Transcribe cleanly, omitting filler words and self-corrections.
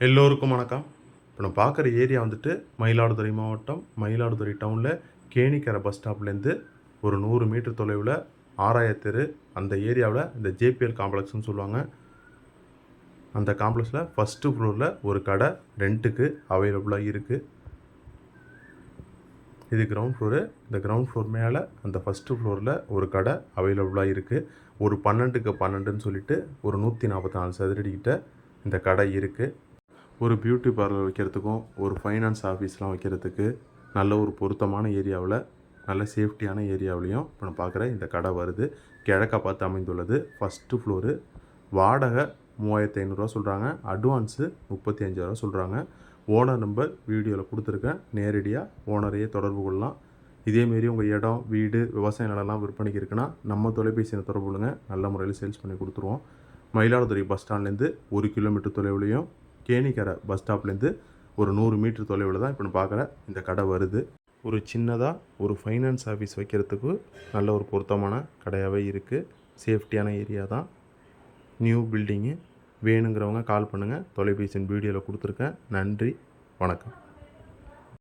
எல்லோருக்கும் வணக்கம். இப்போ நம்ம பார்க்குற ஏரியா வந்துட்டு மயிலாடுதுறை மாவட்டம், மயிலாடுதுறை டவுனில் கேணிக்கரை பஸ் ஸ்டாப்லேருந்து ஒரு 100 மீட்டர் தொலைவில் ஆராயத் தெரு. அந்த ஏரியாவில் இந்த ஜேபிஎல் காம்ப்ளெக்ஸ்னு சொல்லுவாங்க. அந்த காம்ப்ளெக்ஸில் ஃபஸ்ட்டு ஃப்ளோரில் ஒரு கடை ரெண்ட்டுக்கு அவைலபிளாக இருக்குது. இது கிரவுண்ட் ஃப்ளோரு. இந்த கிரவுண்ட் ஃப்ளோர் மேலே அந்த ஃபஸ்ட்டு ஃப்ளோரில் ஒரு கடை அவைலபிளாக இருக்குது. ஒரு 12க்கு 12ன்னு சொல்லிட்டு ஒரு 144 சதுரடிக்கிட்ட இந்த கடை இருக்குது. ஒரு பியூட்டி பார்லர் வைக்கிறதுக்கும் ஒரு ஃபைனான்ஸ் ஆஃபீஸ்லாம் வைக்கிறதுக்கு நல்ல ஒரு பொருத்தமான ஏரியாவில், நல்ல சேஃப்டியான ஏரியாவிலையும் இப்போ நம்ம பார்க்குற இந்த கடை வருது. கிழக்க பார்த்து அமைந்துள்ளது. First floor. வாடகை 3500 சொல்கிறாங்க. அட்வான்ஸு 35,000 சொல்கிறாங்க. ஓனர் நம்பர் வீடியோவில் கொடுத்துருக்கேன். நேரடியாக ஓனரையே தொடர்பு கொள்ளலாம். இதேமாரி உங்கள் இடம், வீடு, விவசாய நிலம்லாம் விற்பனைக்கு இருக்குன்னா நம்ம தொலைபேசியில் தொடர்பு கொள்ளுங்க. நல்ல முறையில் சேல்ஸ் பண்ணி கொடுத்துருவோம். மயிலாடுதுறை பஸ் ஸ்டாண்ட்லேருந்து 1 கிலோமீட்டர் தொலைவுலையும், கேணிக்கரை பஸ் ஸ்டாப்லேருந்து ஒரு 100 மீட்டர் தொலைவில் தான் இப்போ நான் பார்க்குற இந்த கடை வருது. ஒரு சின்னதாக ஒரு ஃபைனான்ஸ் ஆஃபீஸ் வைக்கிறதுக்கு நல்ல ஒரு பொருத்தமான கடையாகவே இருக்குது. சேஃப்டியான ஏரியா தான். New building. வேணுங்கிறவங்க கால் பண்ணுங்கள். தொலைபேசியின் வீடியோவில் கொடுத்துருக்கேன். நன்றி, வணக்கம்.